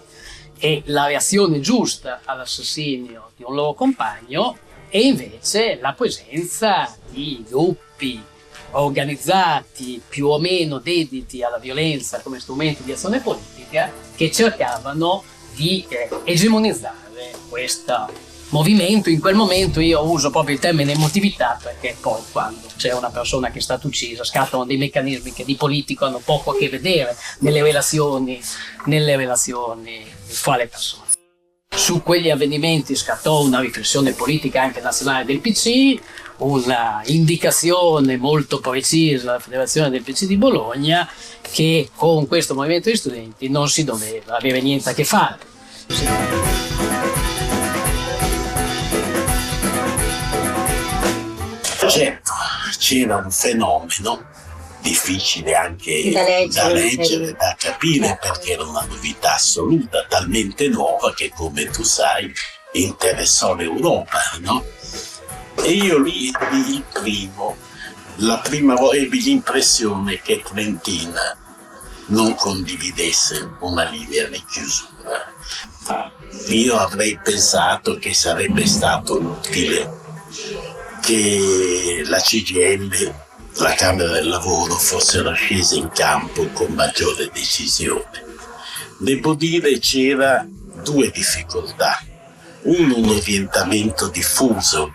e la reazione giusta all'assassinio di un loro compagno e invece la presenza di gruppi organizzati più o meno dediti alla violenza come strumento di azione politica che cercavano di egemonizzare questo movimento. In quel momento io uso proprio il termine emotività perché poi quando c'è una persona che è stata uccisa scattano dei meccanismi che di politico hanno poco a che vedere nelle relazioni fra le persone. Su quegli avvenimenti scattò una riflessione politica anche nazionale del PC, una indicazione molto precisa della Federazione del PC di Bologna che con questo movimento di studenti non si doveva avere niente a che fare. Certo, c'era un fenomeno difficile anche da leggere, da capire, perché era una novità assoluta, talmente nuova che, come tu sai, interessò l'Europa, no? E io lì la prima volta ebbi l'impressione che Trentina non condividesse una linea di chiusura. Io avrei pensato che sarebbe stato utile che la CGIL, la Camera del Lavoro, fossero scese in campo con maggiore decisione. Devo dire c'era due difficoltà. Uno, un orientamento diffuso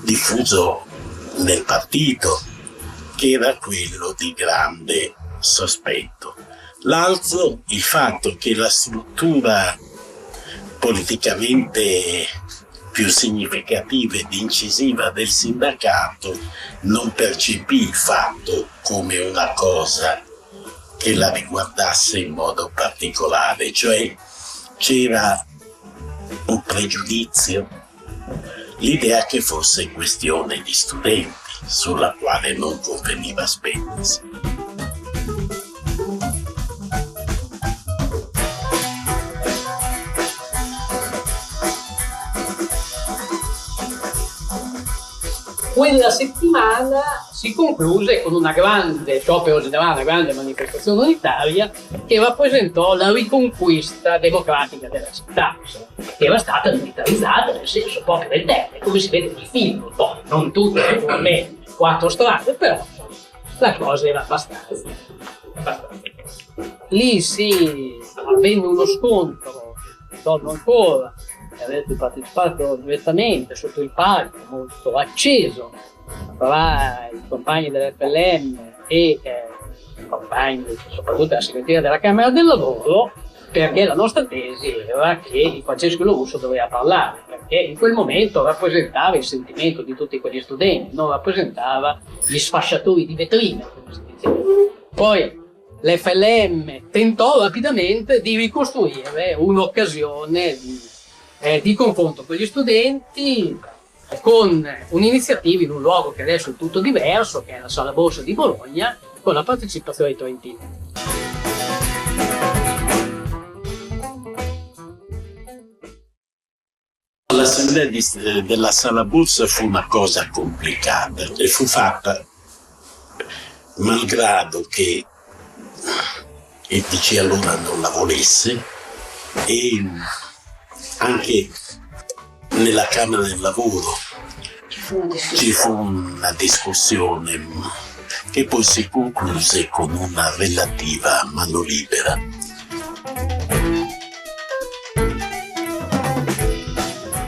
diffuso nel partito, che era quello di grande sospetto. L'altro, il fatto che la struttura politicamente più significativa ed incisiva del sindacato non percepì il fatto come una cosa che la riguardasse in modo particolare, cioè c'era un pregiudizio, l'idea che fosse questione di studenti sulla quale non conveniva spendersi. Quella settimana si concluse con una grande sciopero generale, una grande manifestazione unitaria che rappresentò la riconquista democratica della città, che era stata militarizzata nel senso proprio del termine, come si vede nel film, poi non tutto naturalmente, 4 strade, però la cosa era abbastanza. Lì si avvenne uno scontro, ricordo ancora, avete partecipato direttamente sotto il palco, molto acceso, tra i compagni dell'FLM e i compagni soprattutto della segreteria della Camera del Lavoro, perché la nostra tesi era che Francesco Lorusso doveva parlare, perché in quel momento rappresentava il sentimento di tutti quegli studenti, non rappresentava gli sfasciatori di vetrine, come si diceva. Poi l'FLM tentò rapidamente di ricostruire un'occasione di confronto con gli studenti, con un'iniziativa in un luogo che adesso è tutto diverso, che è la Sala Borsa di Bologna, con la partecipazione dei trentini. L'assemblea della Sala Borsa fu una cosa complicata e fu fatta malgrado che il PC allora non la volesse, e anche nella Camera del Lavoro ci fu una discussione che poi si concluse con una relativa mano libera.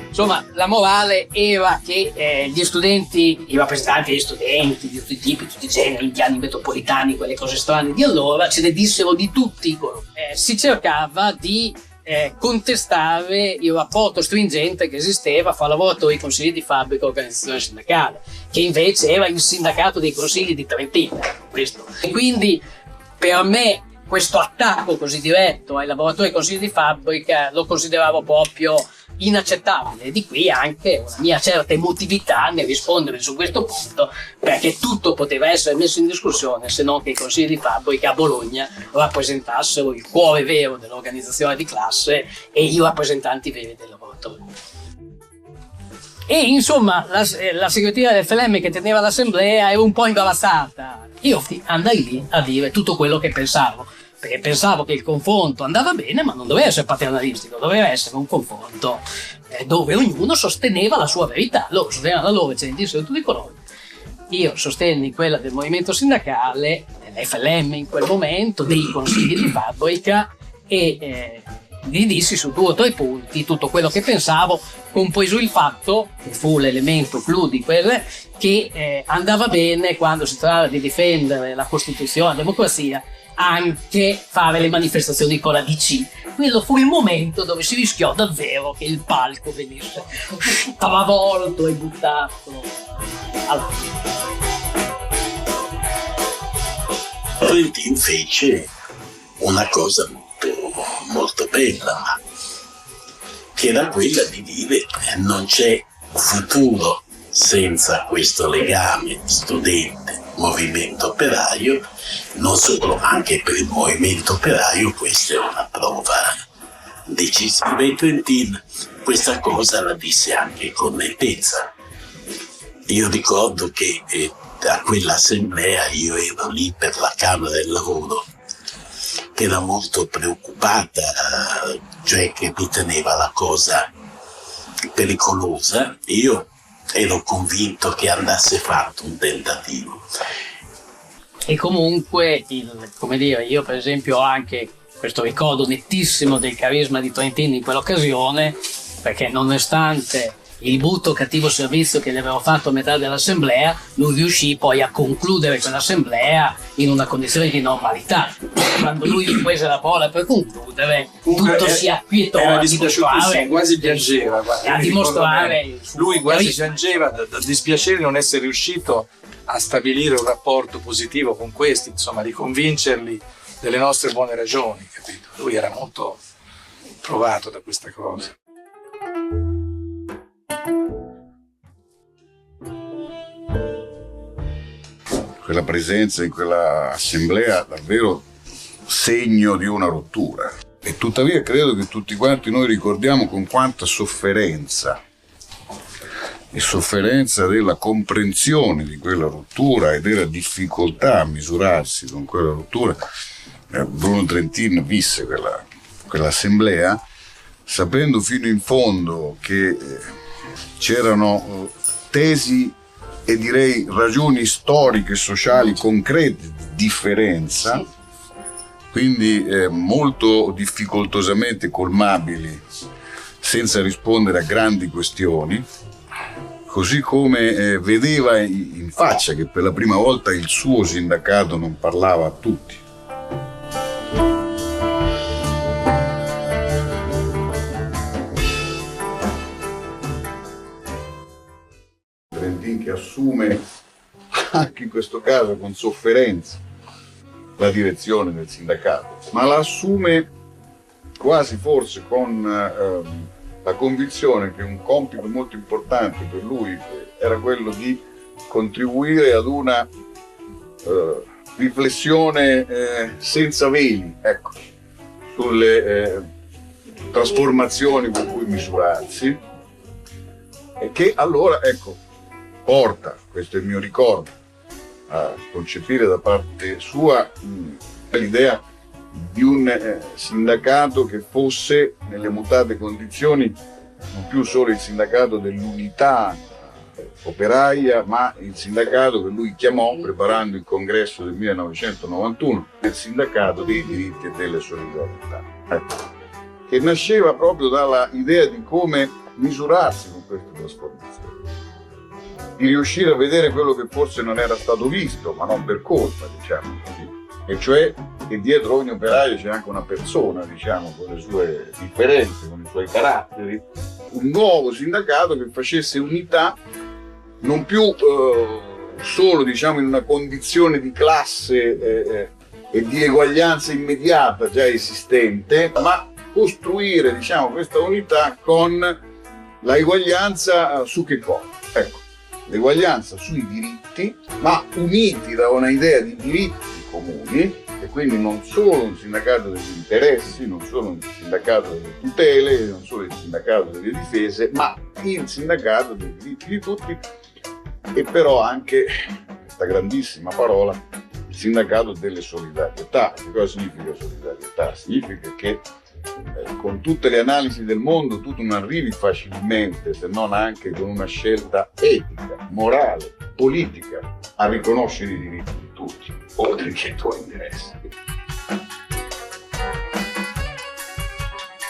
Insomma, la morale era che gli studenti, i rappresentanti degli studenti di tutti i tipi, tutti i generi, indiani, metropolitani, quelle cose strane di allora, ce ne dissero di tutti. Si cercava di contestare il rapporto stringente che esisteva fra lavoratori, consigli di fabbrica e organizzazione sindacale, che invece era il sindacato dei consigli di Trentino. E quindi per me questo attacco così diretto ai lavoratori e consigli di fabbrica lo consideravo proprio inaccettabile, di qui anche una mia certa emotività nel rispondere su questo punto, perché tutto poteva essere messo in discussione se non che i consigli di fabbrica a Bologna rappresentassero il cuore vero dell'organizzazione di classe e i rappresentanti veri dei lavoratori. E insomma la segreteria del FLM che teneva l'assemblea era un po' imbarazzata. Io andai lì a dire tutto quello che pensavo, perché pensavo che il confronto andava bene, ma non doveva essere paternalistico, doveva essere un confronto dove ognuno sosteneva la sua verità. Loro sostenevano la loro e ce ne dissero tutti i colori. Io sostenni quella del movimento sindacale, dell'FLM in quel momento, dei consigli di fabbrica, e gli dissi su 2 o 3 punti tutto quello che pensavo, compreso il fatto, che fu l'elemento clou di quelle, che andava bene quando si trattava di difendere la Costituzione, la democrazia, anche fare le manifestazioni con la DC. Quello fu il momento dove si rischiò davvero che il palco venisse travolto e buttato all'aria. Trentin fece una cosa molto bella, che era quella di dire non c'è futuro senza questo legame studente-movimento operaio. Non solo, anche per il movimento operaio questa è una prova decisiva. In Trentin questa cosa la disse anche con nettezza. Io ricordo che a quell'assemblea io ero lì per la Camera del Lavoro, che era molto preoccupata, cioè che riteneva la cosa pericolosa. Io ero convinto che andasse fatto un tentativo. E comunque, come dire, io per esempio ho anche questo ricordo nettissimo del carisma di Trentin in quell'occasione, perché nonostante il brutto cattivo servizio che gli avevo fatto a metà dell'assemblea, lui riuscì poi a concludere quell'assemblea in una condizione di normalità. Quando lui gli prese la parola per concludere, tutto si acquietò era a dispiaciutissimo, dimostrare, quasi piangeva. a dimostrare lui quasi piangeva da dispiacere di non essere riuscito a stabilire un rapporto positivo con questi, insomma, di convincerli delle nostre buone ragioni, capito? Lui era molto provato da questa cosa. Quella presenza in quella assemblea davvero segno di una rottura. E tuttavia credo che tutti quanti noi ricordiamo con quanta sofferenza e sofferenza della comprensione di quella rottura e della difficoltà a misurarsi con quella rottura. Bruno Trentin visse quell'assemblea sapendo fino in fondo che c'erano tesi e direi ragioni storiche e sociali concrete di differenza, quindi molto difficoltosamente colmabili senza rispondere a grandi questioni, così come vedeva in faccia che per la prima volta il suo sindacato non parlava a tutti. Trentin che assume anche in questo caso con sofferenza la direzione del sindacato, ma la assume quasi forse con la convinzione che un compito molto importante per lui era quello di contribuire ad una riflessione senza veli, ecco, sulle trasformazioni con cui misurarsi, e che allora, ecco, porta, questo è il mio ricordo, a concepire da parte sua l'idea di un sindacato che fosse nelle mutate condizioni non più solo il sindacato dell'unità operaia, ma il sindacato che lui chiamò, preparando il congresso del 1991, il sindacato dei diritti e delle solidarietà, ecco, che nasceva proprio dalla idea di come misurarsi con queste trasformazioni, di riuscire a vedere quello che forse non era stato visto, ma non per colpa, diciamo così, e cioè che dietro ogni operaio c'è anche una persona, diciamo, con le sue differenze, con i suoi caratteri, un nuovo sindacato che facesse unità non più solo, diciamo, in una condizione di classe e di eguaglianza immediata già esistente, ma costruire, diciamo, questa unità con la eguaglianza su che cosa? Ecco, l'eguaglianza sui diritti, ma uniti da una idea di diritti comuni, e quindi non solo un sindacato degli interessi, non solo un sindacato delle tutele, non solo il sindacato delle difese, ma il sindacato dei diritti di tutti, e però anche questa grandissima parola, il sindacato delle solidarietà. Che cosa significa solidarietà? Significa che con tutte le analisi del mondo tu non arrivi facilmente, se non anche con una scelta etica, morale, politica, a riconoscere i diritti di tutti, oltre che i tuoi interessi.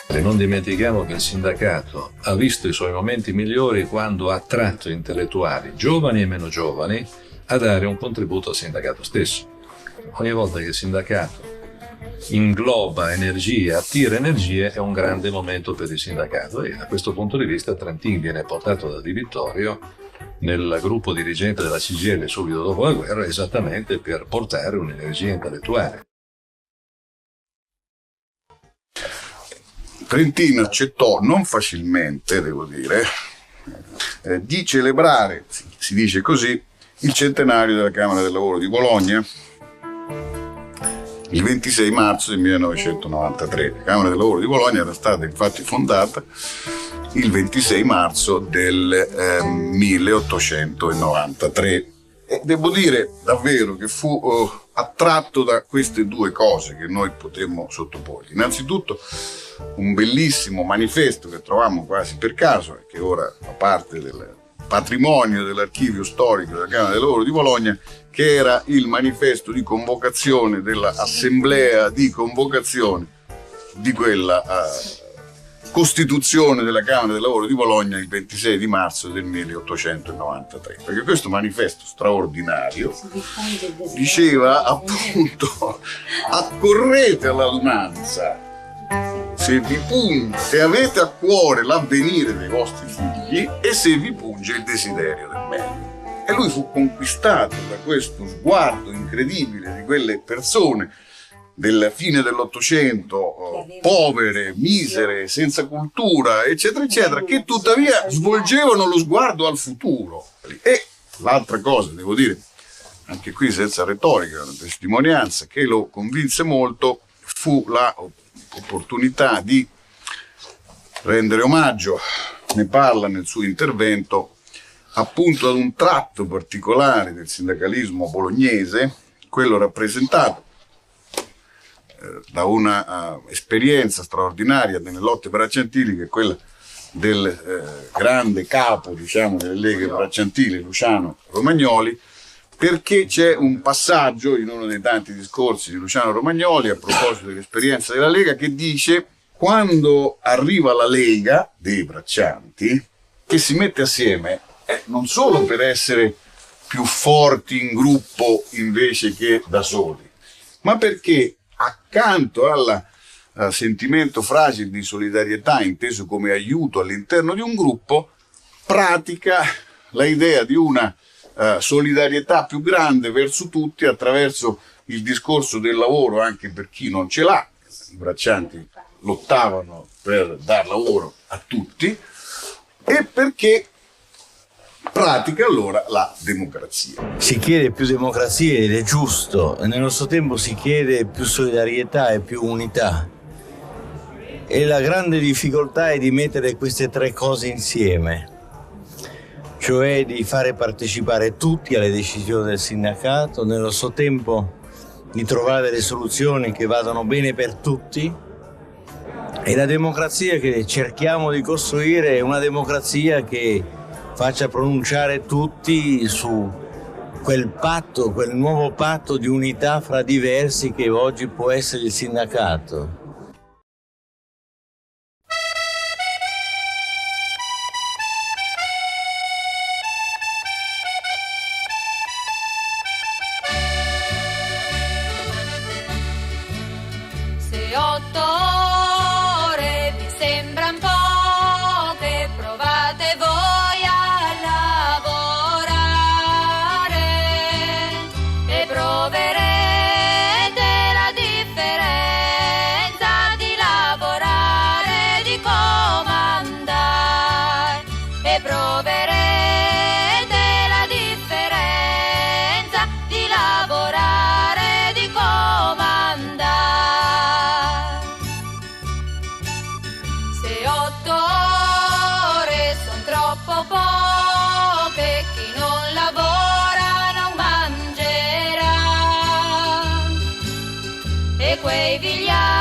E non dimentichiamo che il sindacato ha visto i suoi momenti migliori quando ha attratto intellettuali, giovani e meno giovani, a dare un contributo al sindacato stesso. Ogni volta che il sindacato ingloba energie, attira energie, è un grande momento per il sindacato, e da questo punto di vista Trentin viene portato da Di Vittorio nel gruppo dirigente della CGIL subito dopo la guerra, esattamente per portare un'energia intellettuale. Trentin accettò non facilmente, devo dire, di celebrare, si dice così, il centenario della Camera del Lavoro di Bologna il 26 marzo del 1993. La Camera del Lavoro di Bologna era stata infatti fondata il 26 marzo del 1893. E devo dire davvero che fu attratto da queste due cose che noi potremmo sottoporgli. Innanzitutto un bellissimo manifesto che trovammo quasi per caso e che ora fa parte del patrimonio dell'archivio storico della Camera del Lavoro di Bologna, che era il manifesto di convocazione dell'assemblea di convocazione di quella costituzione della Camera del Lavoro di Bologna il 26 di marzo del 1893, perché questo manifesto straordinario diceva appunto: accorrete all'adunanza se avete a cuore l'avvenire dei vostri figli e se vi punge il desiderio del meglio. E lui fu conquistato da questo sguardo incredibile di quelle persone della fine dell'Ottocento, povere, misere, senza cultura, eccetera, eccetera, che tuttavia svolgevano lo sguardo al futuro. E l'altra cosa, devo dire, anche qui senza retorica, una testimonianza che lo convinse molto, fu l'opportunità di rendere omaggio, ne parla nel suo intervento, appunto ad un tratto particolare del sindacalismo bolognese, quello rappresentato da una esperienza straordinaria nelle lotte bracciantili, che è quella del grande capo, diciamo, delle leghe bracciantili, Luciano Romagnoli, perché c'è un passaggio in uno dei tanti discorsi di Luciano Romagnoli a proposito dell'esperienza della Lega, che dice: quando arriva la Lega dei braccianti, che si mette assieme non solo per essere più forti in gruppo invece che da soli, ma perché accanto al sentimento fragile di solidarietà, inteso come aiuto all'interno di un gruppo, pratica l'idea di una solidarietà più grande verso tutti attraverso il discorso del lavoro anche per chi non ce l'ha. I braccianti lottavano per dar lavoro a tutti, e perché pratica allora la democrazia. Si chiede più democrazia ed è giusto, e nello stesso tempo si chiede più solidarietà e più unità. E la grande difficoltà è di mettere queste tre cose insieme, cioè di fare partecipare tutti alle decisioni del sindacato, nello stesso tempo di trovare delle soluzioni che vadano bene per tutti. E la democrazia che cerchiamo di costruire è una democrazia che faccia pronunciare tutti su quel patto, quel nuovo patto di unità fra diversi che oggi può essere il sindacato. Se 8 ore vi sembran poche, provate voi a lavorare e proverete la differenza di lavorare, di comandare, e proverete la differenza di lavorare, di comandare. Se 8 ore son troppo poche, chi non lavora non mangerà, e quei vigliacchi